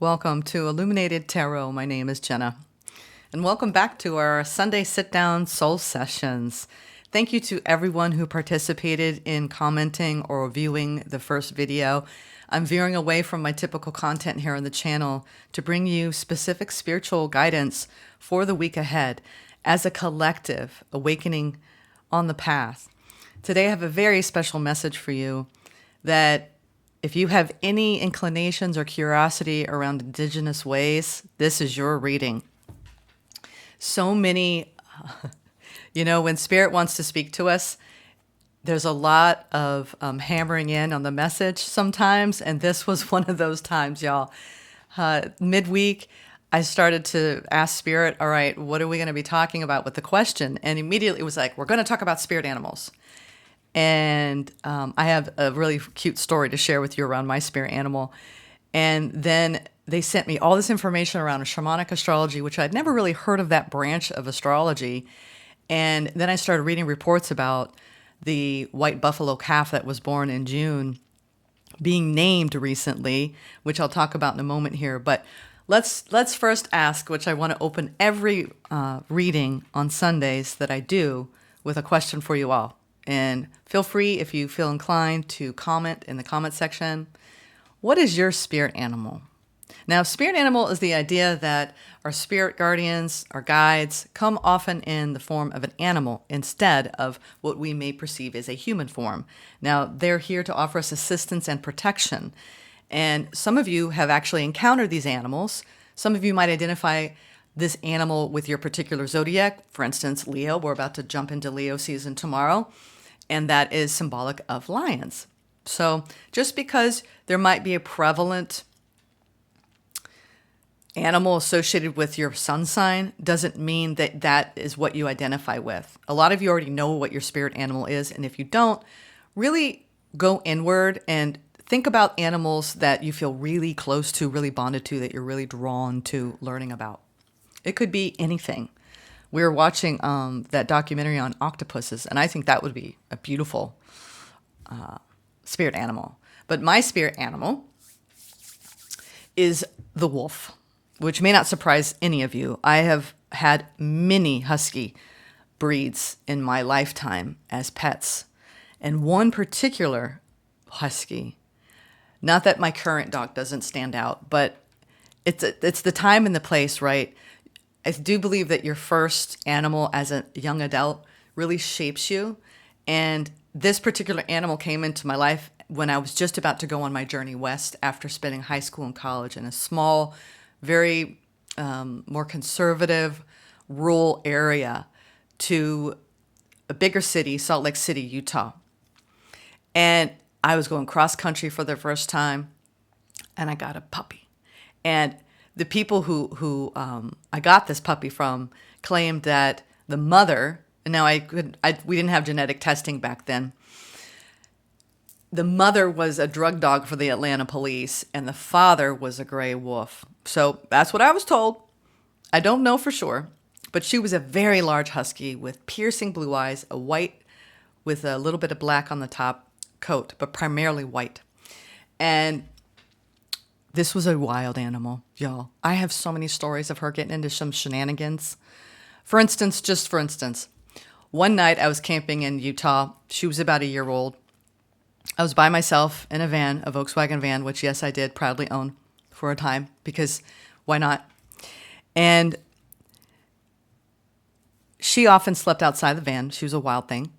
Welcome to Illuminated Tarot. My name is Jenna. And welcome back to our Sunday sit-down soul sessions. Thank you to everyone who participated in commenting or viewing the first video. I'm veering away from my typical content here on the channel to bring you specific spiritual guidance for the week ahead as a collective awakening on the path. Today I have a very special message for you that if you have any inclinations or curiosity around indigenous ways, this is your reading. So many, when Spirit wants to speak to us, there's a lot of hammering in on the message sometimes, and this was one of those times, y'all. Midweek, I started to ask Spirit, all right, what are we going to be talking about with the question? And immediately it was like, we're going to talk about spirit animals. And I have a really cute story to share with you around my spirit animal. And then they sent me all this information around shamanic astrology, which I'd never really heard of that branch of astrology. And then I started reading reports about the white buffalo calf that was born in June being named recently, which I'll talk about in a moment here. But let's first ask, which I want to open every reading on Sundays that I do with a question for you all. And feel free, if you feel inclined, to comment in the comment section. What is your spirit animal? Now, spirit animal is the idea that our spirit guardians, our guides, come often in the form of an animal instead of what we may perceive as a human form. Now, they're here to offer us assistance and protection. And some of you have actually encountered these animals. Some of you might identify this animal with your particular zodiac. For instance, Leo. We're about to jump into Leo season tomorrow. And that is symbolic of lions. So just because there might be a prevalent animal associated with your sun sign doesn't mean that that is what you identify with. A lot of you already know what your spirit animal is. And if you don't, really go inward and think about animals that you feel really close to, really bonded to, that you're really drawn to learning about. It could be anything. We were watching that documentary on octopuses, and I think that would be a beautiful spirit animal. But my spirit animal is the wolf, which may not surprise any of you. I have had many husky breeds in my lifetime as pets, and one particular husky, not that my current dog doesn't stand out, but it's the time and the place, right? I do believe that your first animal as a young adult really shapes you. And this particular animal came into my life when I was just about to go on my journey west after spending high school and college in a small, very more conservative, rural area to a bigger city, Salt Lake City, Utah. And I was going cross country for the first time, and I got a puppy. And the people who I got this puppy from claimed that the mother, and now we didn't have genetic testing back then. The mother was a drug dog for the Atlanta police, and the father was a gray wolf. So that's what I was told. I don't know for sure, but she was a very large husky with piercing blue eyes, a white with a little bit of black on the top coat, but primarily white. And this was a wild animal, y'all. I have so many stories of her getting into some shenanigans. For instance, one night I was camping in Utah. She was about a year old. I was by myself in a van, a Volkswagen van, which, yes, I did proudly own for a time, because why not? And she often slept outside the van. She was a wild thing.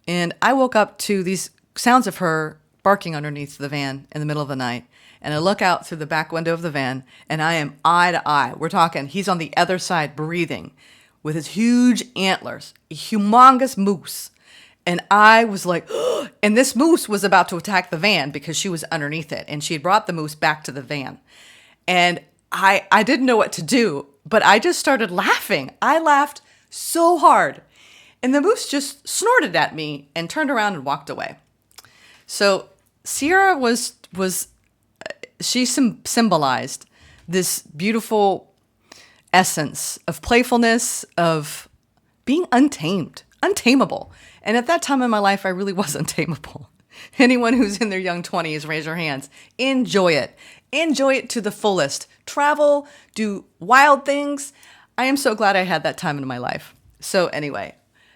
And I woke up to these sounds of her barking underneath the van in the middle of the night. And I look out through the back window of the van, and I am eye to eye. We're talking, he's on the other side breathing with his huge antlers, a humongous moose. And I was like, and this moose was about to attack the van because she was underneath it. And she had brought the moose back to the van. And I didn't know what to do, but I just started laughing. I laughed so hard. And the moose just snorted at me and turned around and walked away. So Sierra she symbolized this beautiful essence of playfulness, of being untamable. And at that time in my life, I really was untamable. Anyone who's in their young 20s, raise your hands. Enjoy it. Enjoy it to the fullest. Travel, do wild things. I am so glad I had that time in my life. So anyway,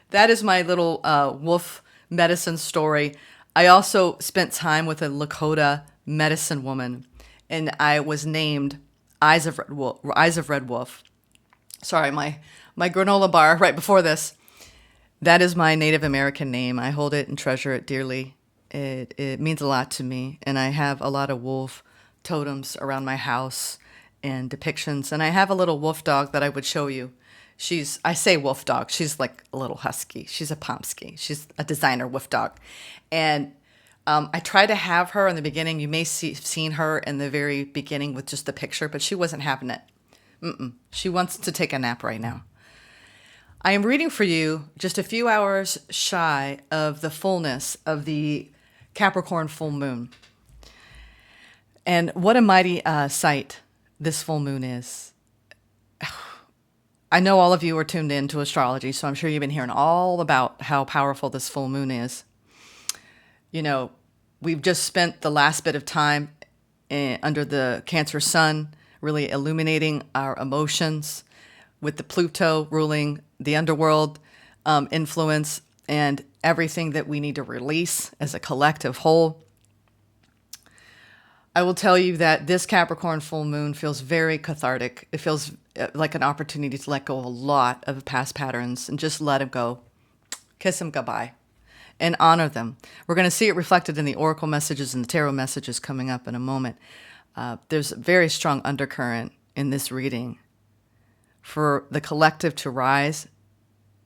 that is my little wolf medicine story. I also spent time with a Lakota medicine woman, and I was named Eyes of Red Wolf. Eyes of Red Wolf. Sorry, my granola bar right before this. That is my Native American name. I hold it and treasure it dearly. It means a lot to me, and I have a lot of wolf totems around my house and depictions. And I have a little wolf dog that I would show you. I say wolf dog. She's like a little husky. She's a Pomsky. She's a designer wolf dog. And I tried to have her in the beginning. You may seen her in the very beginning with just the picture, but she wasn't having it. She wants to take a nap right now. I am reading for you just a few hours shy of the fullness of the Capricorn full moon. And what a mighty sight this full moon is. I know all of you are tuned in to astrology, so I'm sure you've been hearing all about how powerful this full moon is. You know, we've just spent the last bit of time under the Cancer sun, really illuminating our emotions, with the Pluto ruling the underworld influence and everything that we need to release as a collective whole. I will tell you that this Capricorn full moon feels very cathartic. It feels like an opportunity to let go of a lot of past patterns and just let them go. Kiss them goodbye and honor them. We're going to see it reflected in the oracle messages and the tarot messages coming up in a moment. There's a very strong undercurrent in this reading for the collective to rise,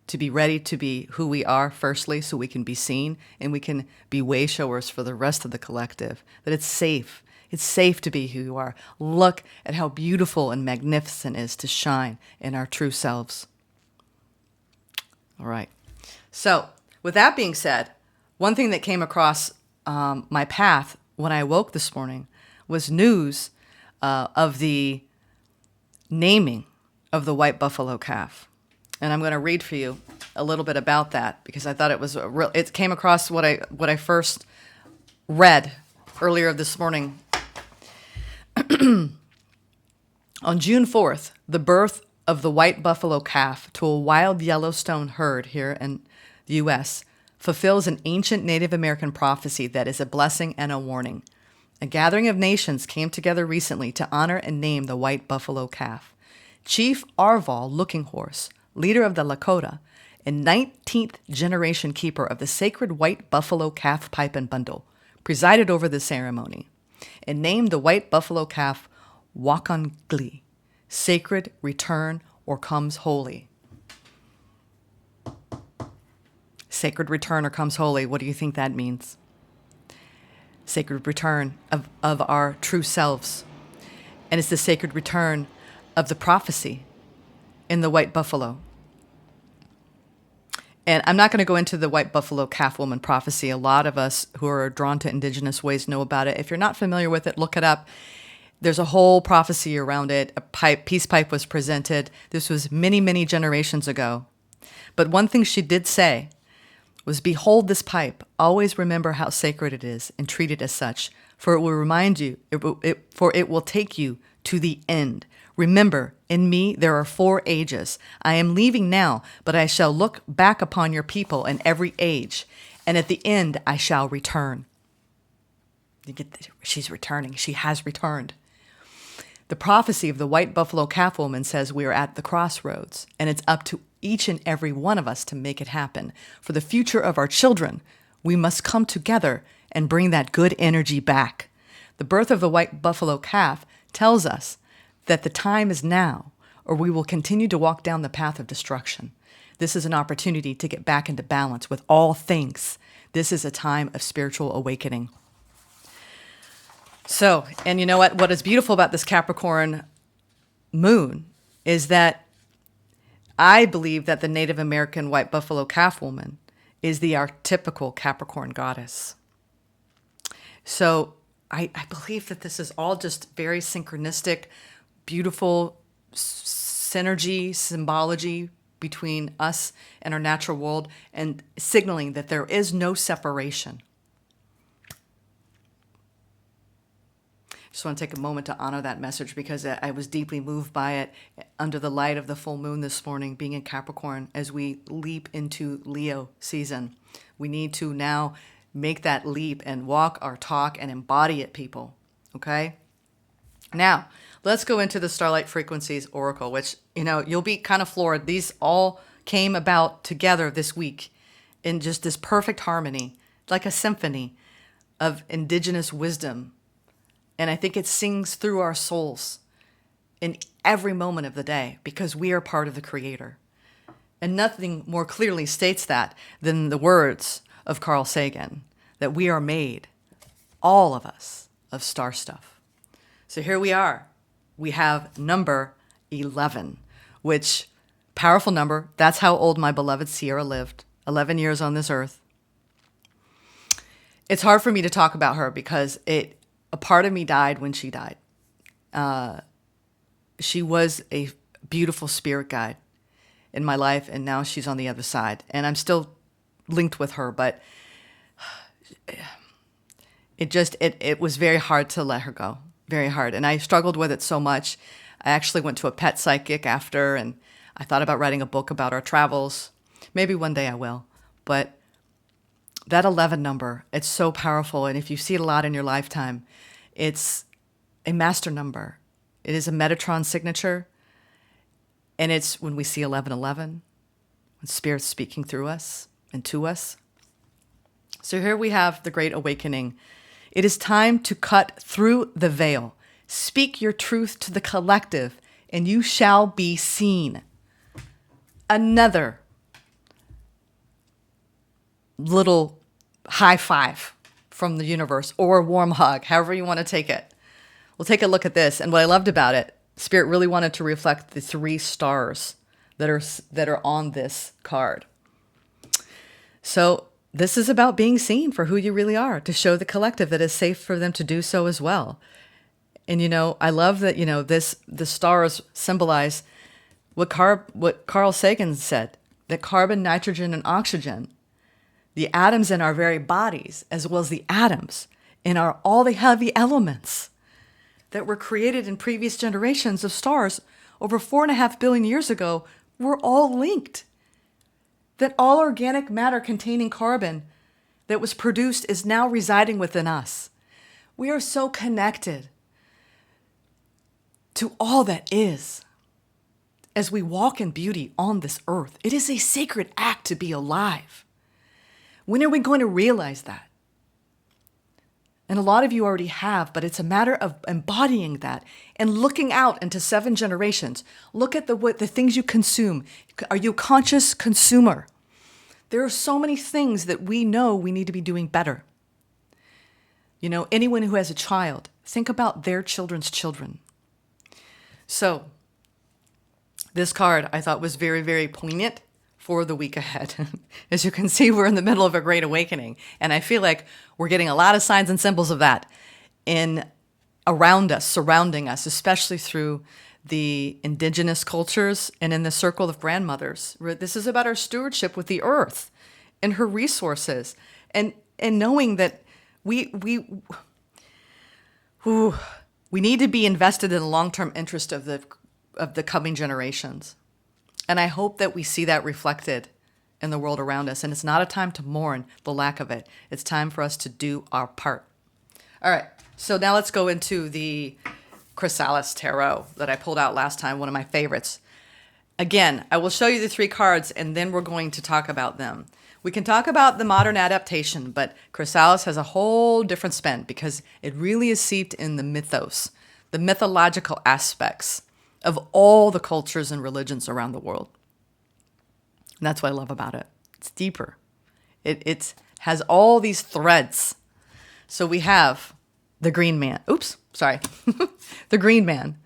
to be ready to be who we are, firstly, so we can be seen and we can be way showers for the rest of the collective, that it's safe. It's safe to be who you are. Look at how beautiful and magnificent it is to shine in our true selves. All right. So with that being said, one thing that came across my path when I woke this morning was news of the naming of the white buffalo calf. And I'm going to read for you a little bit about that because I thought it came across what I first read earlier this morning. On June 4th, the birth of the white buffalo calf to a wild Yellowstone herd here in the U.S. fulfills an ancient Native American prophecy that is a blessing and a warning. A gathering of nations came together recently to honor and name the white buffalo calf. Chief Arval Looking Horse, leader of the Lakota, and 19th generation keeper of the sacred white buffalo calf pipe and bundle, presided over the ceremony and named the white buffalo calf Wakangli, sacred, return, or comes holy. Sacred return or comes holy, what do you think that means? Sacred return of our true selves. And it's the sacred return of the prophecy in the white buffalo. And I'm not going to go into the white buffalo calf woman prophecy. A lot of us who are drawn to indigenous ways know about it. If you're not familiar with it, look it up. There's a whole prophecy around it. A peace pipe was presented. This was many, many generations ago. But one thing she did say was, "Behold this pipe. Always remember how sacred it is and treat it as such, for it will remind you, for it will take you to the end. Remember, in me there are 4 ages. I am leaving now, but I shall look back upon your people in every age, and at the end I shall return." She's returning. She has returned. The prophecy of the white buffalo calf woman says we are at the crossroads, and it's up to each and every one of us to make it happen. For the future of our children, we must come together and bring that good energy back. The birth of the white buffalo calf tells us that the time is now, or we will continue to walk down the path of destruction. This is an opportunity to get back into balance with all things. This is a time of spiritual awakening. So, and you know what? What is beautiful about this Capricorn moon is that I believe that the Native American white buffalo calf woman is the archetypical Capricorn goddess. So I believe that this is all just very synchronistic, beautiful synergy, symbology between us and our natural world, and signaling that there is no separation. Just want to take a moment to honor that message because I was deeply moved by it under the light of the full moon this morning, being in Capricorn, as we leap into Leo season. We need to now make that leap and walk our talk and embody it, people. Okay? Now, let's go into the Starlight Frequencies Oracle, which, you'll be kind of floored. These all came about together this week in just this perfect harmony, like a symphony of indigenous wisdom. And I think it sings through our souls in every moment of the day because we are part of the Creator. And nothing more clearly states that than the words of Carl Sagan, that we are made, all of us, of star stuff. So here we are. We have number 11, which, powerful number. That's how old my beloved Sierra lived, 11 years on this earth. It's hard for me to talk about her because a part of me died when she died. She was a beautiful spirit guide in my life, and now she's on the other side. And I'm still linked with her, but it was very hard to let her go. Very hard. And I struggled with it so much. I actually went to a pet psychic after, and I thought about writing a book about our travels. Maybe one day I will. But that 11 number, it's so powerful. And if you see it a lot in your lifetime, it's a master number. It is a Metatron signature. And it's when we see 1111, when Spirit's speaking through us and to us. So here we have the Great Awakening. It is time to cut through the veil. Speak your truth to the collective, and you shall be seen. Another little high five from the universe, or a warm hug, however you want to take it. We'll take a look at this. And what I loved about it, Spirit really wanted to reflect the 3 stars that are on this card. So this is about being seen for who you really are, to show the collective that it's safe for them to do so as well. And, I love that, the stars symbolize what Carl Sagan said, that carbon, nitrogen, and oxygen, the atoms in our very bodies, as well as the atoms in all the heavy elements that were created in previous generations of stars over 4.5 billion years ago, were all linked. That all organic matter containing carbon that was produced is now residing within us. We are so connected to all that is. As we walk in beauty on this earth, it is a sacred act to be alive. When are we going to realize that? And a lot of you already have, but it's a matter of embodying that and looking out into 7 generations. Look at the things you consume. Are you a conscious consumer? There are so many things that we know we need to be doing better. Anyone who has a child, think about their children's children. So this card I thought was very, very poignant for the week ahead. As you can see, we're in the middle of a great awakening. And I feel like we're getting a lot of signs and symbols of that around us, surrounding us, especially through the indigenous cultures and in the circle of grandmothers. This is about our stewardship with the earth and her resources, and knowing that we need to be invested in the long-term interest of the coming generations. And I hope that we see that reflected in the world around us. And it's not a time to mourn the lack of it. It's time for us to do our part. All right. So now let's go into the Chrysalis Tarot that I pulled out last time, one of my favorites. Again, I will show you the 3 cards, and then we're going to talk about them. We can talk about the modern adaptation, but Chrysalis has a whole different spin because it really is seeped in the mythos, the mythological aspects of all the cultures and religions around the world. And that's what I love about it. It's deeper. It has all these threads. So we have the Green Man. The Green Man,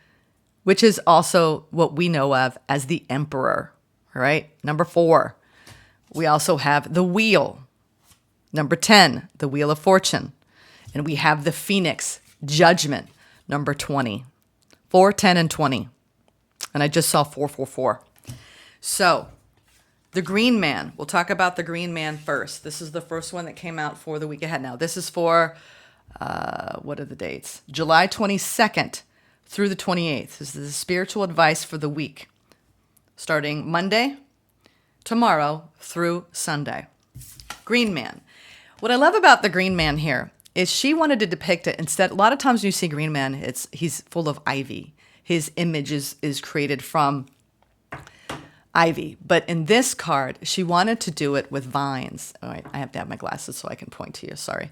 which is also what we know of as the Emperor. All right. Number 4. We also have the Wheel. Number 10, the Wheel of Fortune. And we have the Phoenix, Judgment, number 20. 4, 10, and 20. And I just saw 444. So the Green Man. We'll talk about the Green Man first. This is the first one that came out for the week ahead. Now, this is for what are the dates? July 22nd through the 28th. This is the spiritual advice for the week, starting Monday, tomorrow, through Sunday. Green Man. What I love about the Green Man here is she wanted to depict it instead. A lot of times when you see Green Man, he's full of ivy. His image is created from ivy. But in this card, she wanted to do it with vines. All right, I have to have my glasses so I can point to you. Sorry.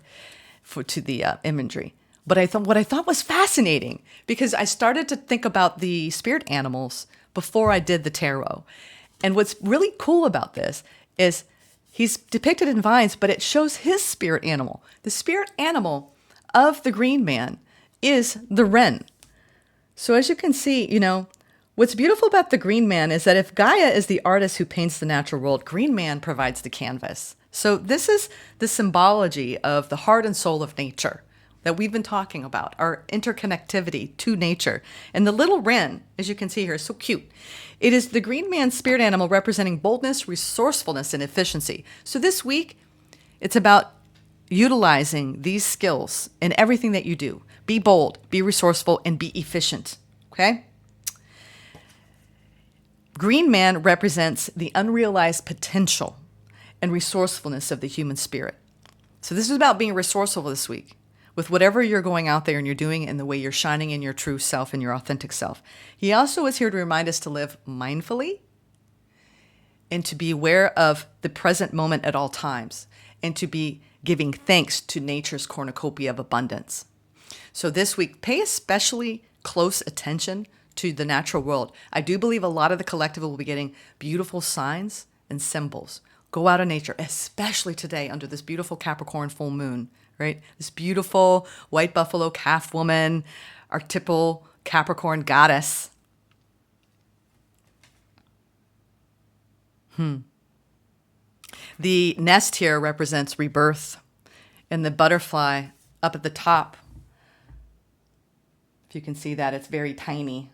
To the imagery. But what I thought was fascinating, because I started to think about the spirit animals before I did the tarot. And what's really cool about this is he's depicted in vines, but it shows his spirit animal. The spirit animal of the Green Man is the wren. So as you can see, what's beautiful about the Green Man is that if Gaia is the artist who paints the natural world, Green Man provides the canvas. So this is the symbology of the heart and soul of nature that we've been talking about, our interconnectivity to nature. And the little wren, as you can see here, is so cute. It is the Green Man's spirit animal representing boldness, resourcefulness, and efficiency. So this week, it's about utilizing these skills in everything that you do. Be bold, be resourceful, and be efficient, okay? Green Man represents the unrealized potential and resourcefulness of the human spirit. So this is about being resourceful this week with whatever you're going out there and you're doing and the way you're shining in your true self and your authentic self. He also is here to remind us to live mindfully and to be aware of the present moment at all times and to be giving thanks to nature's cornucopia of abundance. So this week, pay especially close attention to the natural world. I do believe a lot of the collective will be getting beautiful signs and symbols. Go out in nature, especially today under this beautiful Capricorn full moon, right? This beautiful white buffalo calf woman, archetypal Capricorn goddess. The nest here represents rebirth, and the butterfly up at the top, if you can see that, it's very tiny,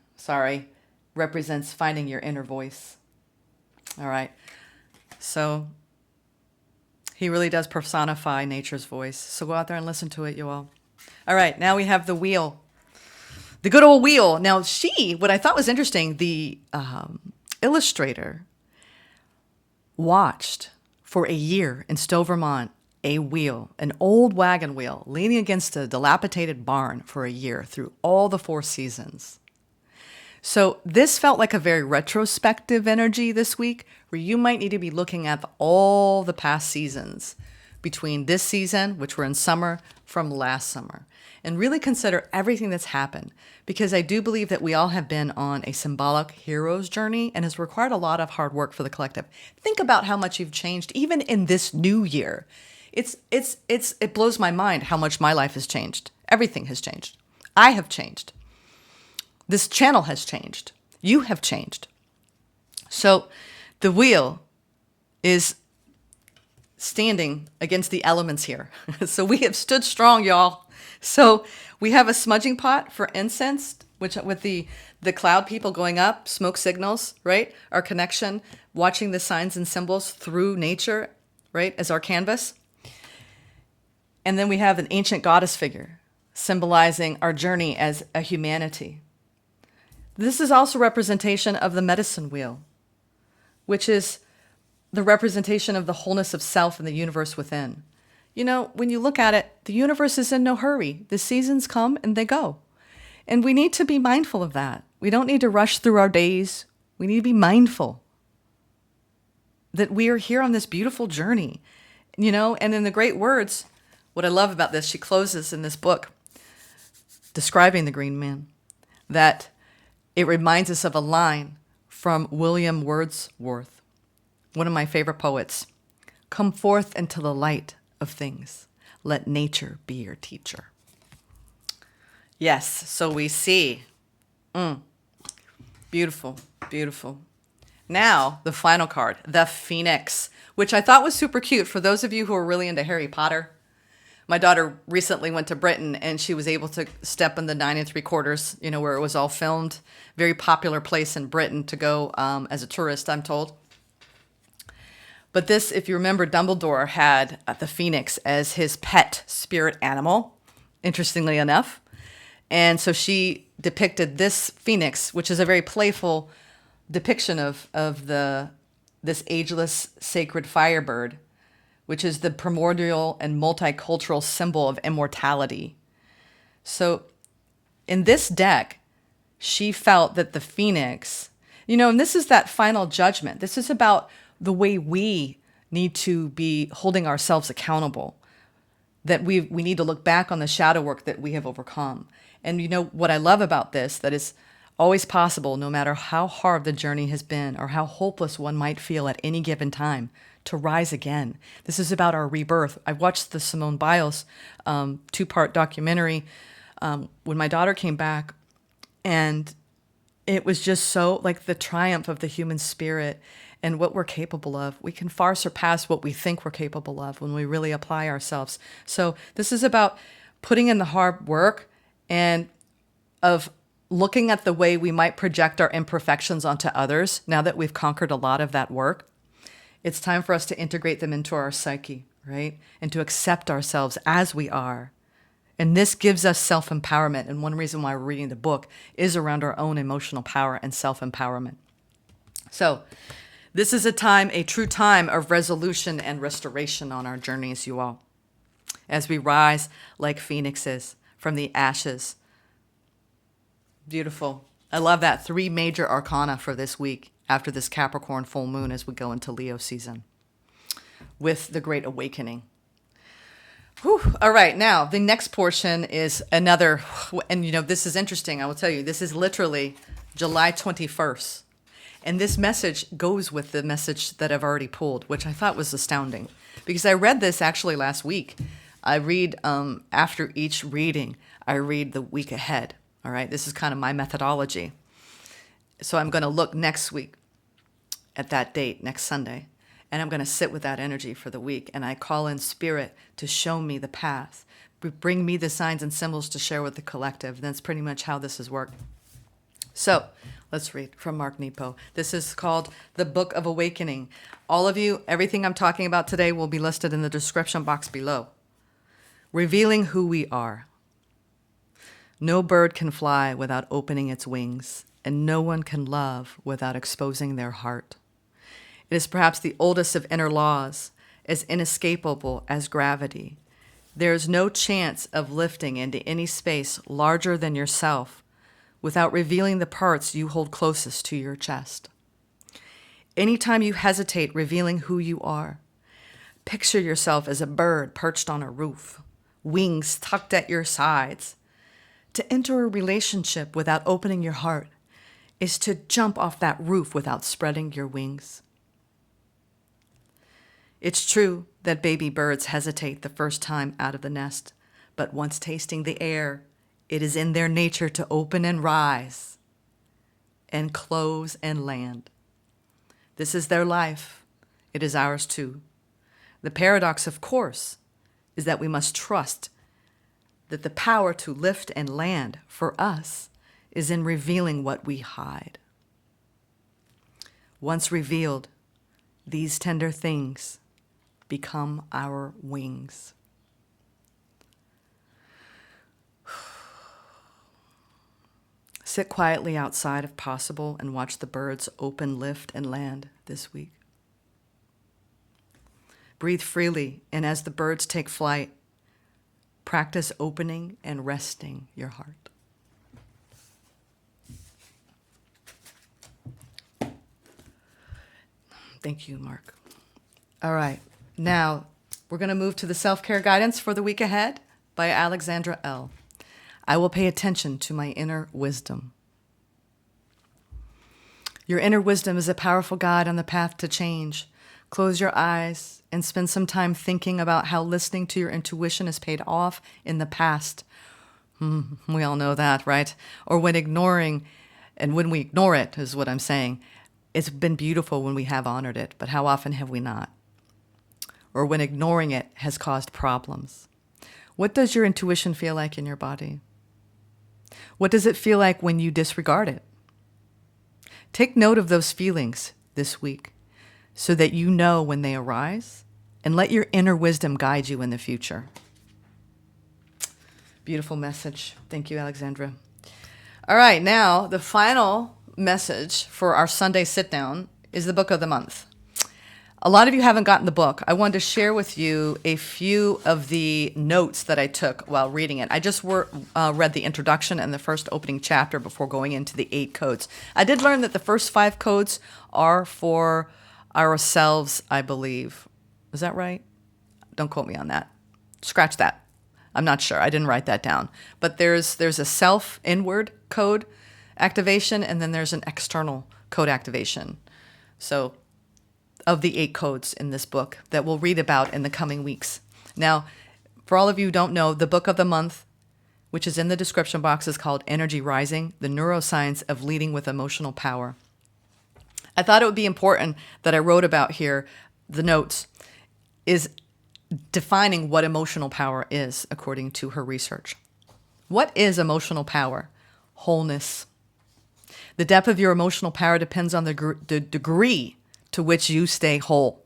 represents finding your inner voice. All right. So he really does personify nature's voice. So go out there and listen to it, you all. All right, now we have the wheel. The good old wheel. Now what I thought was interesting, the illustrator watched for a year in Stowe, Vermont, a wheel, an old wagon wheel, leaning against a dilapidated barn for a year through all the 4 seasons. So this felt like a very retrospective energy this week, where you might need to be looking at all the past seasons between this season, which we're in summer, from last summer, and really consider everything that's happened, because I do believe that we all have been on a symbolic hero's journey and has required a lot of hard work for the collective. Think about how much you've changed, even in this new year. It blows my mind how much my life has changed. Everything has changed. I have changed. This channel has changed. You have changed. So the wheel is standing against the elements here. So we have stood strong, y'all. So we have a smudging pot for incense, which with the cloud people going up, smoke signals, right? Our connection, watching the signs and symbols through nature, right? As our canvas. And then we have an ancient goddess figure symbolizing our journey as a humanity. This is also representation of the medicine wheel, which is the representation of the wholeness of self and the universe within. When you look at it, the universe is in no hurry. The seasons come and they go. And we need to be mindful of that. We don't need to rush through our days. We need to be mindful that we are here on this beautiful journey. And in the great words, what I love about this, she closes in this book describing the Green Man, that it reminds us of a line from William Wordsworth, one of my favorite poets. Come forth into the light of things. Let nature be your teacher. Yes, so we see. Beautiful, beautiful. Now, the final card, the Phoenix, which I thought was super cute for those of you who are really into Harry Potter. My daughter recently went to Britain and she was able to step in the 9 3/4, where it was all filmed. Very popular place in Britain to go as a tourist, I'm told. But this, if you remember, Dumbledore had the Phoenix as his pet spirit animal. interestingly enough. And so she depicted this phoenix, which is a very playful depiction of this ageless sacred firebird, which is the primordial and multicultural symbol of immortality. So in this deck, she felt that the phoenix, and this is that final judgment. This is about the way we need to be holding ourselves accountable, that we need to look back on the shadow work that we have overcome. And what I love about this, that is always possible, no matter how hard the journey has been or how hopeless one might feel at any given time, to rise again. This is about our rebirth. I watched the Simone Biles 2-part documentary when my daughter came back, and it was just so like the triumph of the human spirit and what we're capable of. We can far surpass what we think we're capable of when we really apply ourselves. So this is about putting in the hard work and of looking at the way we might project our imperfections onto others. Now that we've conquered a lot of that work, it's time for us to integrate them into our psyche, right? And to accept ourselves as we are. And this gives us self-empowerment. And one reason why we're reading the book is around our own emotional power and self-empowerment. So this is a true time of resolution and restoration on our journeys, you all, as we rise like phoenixes from the ashes. Beautiful. I love that. 3 major arcana for this week after this Capricorn full moon as we go into Leo season with the Great Awakening. Whew. All right. Now, the next portion is another, and this is interesting. I will tell you, this is literally July 21st. And this message goes with the message that I've already pulled, which I thought was astounding because I read this actually last week. I read, after each reading, I read the week ahead. All right. This is kind of my methodology. So I'm going to look next week at that date, next Sunday, and I'm going to sit with that energy for the week. And I call in spirit to show me the path, bring me the signs and symbols to share with the collective. That's pretty much how this has worked. So let's read from Mark Nepo. This is called The Book of Awakening. All of you, everything I'm talking about today will be listed in the description box below. Revealing who we are. No bird can fly without opening its wings, and no one can love without exposing their heart. It is perhaps the oldest of inner laws, as inescapable as gravity. There is no chance of lifting into any space larger than yourself without revealing the parts you hold closest to your chest. Anytime you hesitate revealing who you are, picture yourself as a bird perched on a roof, wings tucked at your sides. To enter a relationship without opening your heart is to jump off that roof without spreading your wings. It's true that baby birds hesitate the first time out of the nest, but once tasting the air, it is in their nature to open and rise and close and land. This is their life. It is ours too. The paradox, of course, is that we must trust that the power to lift and land for us is in revealing what we hide. Once revealed, these tender things become our wings. Sit quietly outside if possible and watch the birds open, lift, and land this week. Breathe freely, and as the birds take flight, practice opening and resting your heart. Thank you, Mark. All right. Now, we're going to move to the self-care guidance for the week ahead by Alexandra L. I will pay attention to my inner wisdom. Your inner wisdom is a powerful guide on the path to change. Close your eyes and spend some time thinking about how listening to your intuition has paid off in the past. We all know that, right? Or when ignoring, and when we ignore it is what I'm saying. It's been beautiful when we have honored it, but how often have we not? Or when ignoring it has caused problems. What does your intuition feel like in your body? What does it feel like when you disregard it? Take note of those feelings this week so that you know when they arise, and let your inner wisdom guide you in the future. Beautiful message. Thank you, Alexandra. All right, now the final message for our Sunday sit down is the book of the month. A lot of you haven't gotten the book. I wanted to share with you a few of the notes that I took while reading it. I just read the introduction and the first opening chapter before going into the 8 codes. I did learn that the first 5 codes are for ourselves, I believe. Is that right? Don't quote me on that. Scratch that. I'm not sure. I didn't write that down. But there's a self inward code activation, and then there's an external code activation. So of the 8 codes in this book that we'll read about in the coming weeks. Now, for all of you who don't know, the book of the month, which is in the description box, is called Energy Rising, the Neuroscience of Leading with Emotional Power. I thought it would be important that I wrote about here, the notes, is defining what emotional power is according to her research. What is emotional power? Wholeness. The depth of your emotional power depends on the degree to which you stay whole,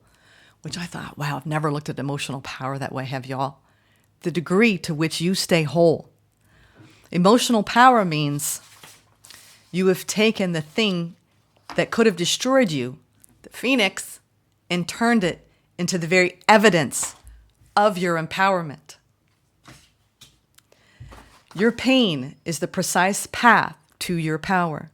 which I thought, wow, I've never looked at emotional power that way, have y'all? The degree to which you stay whole. Emotional power means you have taken the thing that could have destroyed you, the phoenix, and turned it into the very evidence of your empowerment. Your pain is the precise path to your power.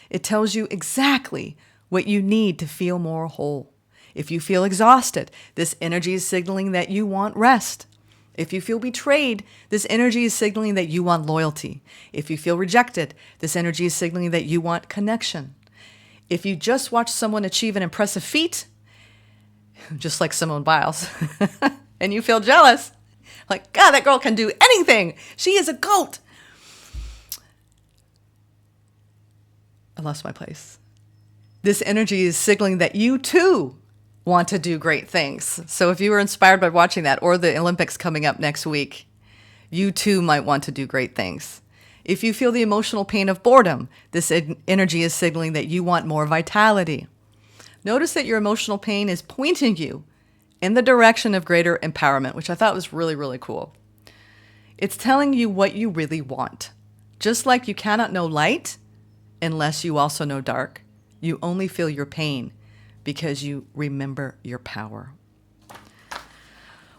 It tells you exactly what you need to feel more whole. If you feel exhausted, this energy is signaling that you want rest. If you feel betrayed, this energy is signaling that you want loyalty. If you feel rejected, this energy is signaling that you want connection. If you just watch someone achieve an impressive feat, just like Simone Biles, and you feel jealous, like, God, that girl can do anything. She is a goat. I lost my place. This energy is signaling that you too want to do great things. So if you were inspired by watching that, or the Olympics coming up next week, you too might want to do great things. If you feel the emotional pain of boredom, this energy is signaling that you want more vitality. Notice that your emotional pain is pointing you in the direction of greater empowerment, which I thought was really, really cool. It's telling you what you really want. Just like you cannot know light unless you also know dark, you only feel your pain because you remember your power.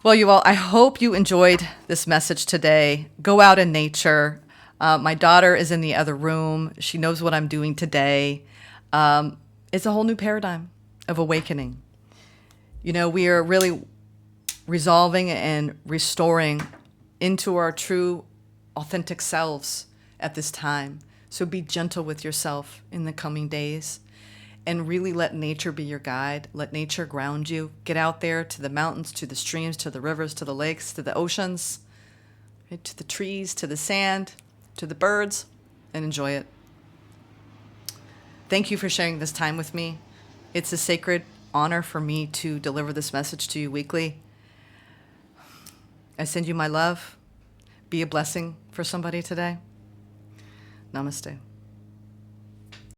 Well, you all, I hope you enjoyed this message today. Go out in nature. My daughter is in the other room. She knows what I'm doing today. It's a whole new paradigm of awakening. You know, we are really resolving and restoring into our true, authentic selves at this time. So be gentle with yourself in the coming days. And really let nature be your guide. Let nature ground you. Get out there to the mountains, to the streams, to the rivers, to the lakes, to the oceans, right? To the trees, to the sand, to the birds, and enjoy it. Thank you for sharing this time with me. It's a sacred honor for me to deliver this message to you weekly. I send you my love. Be a blessing for somebody today. Namaste.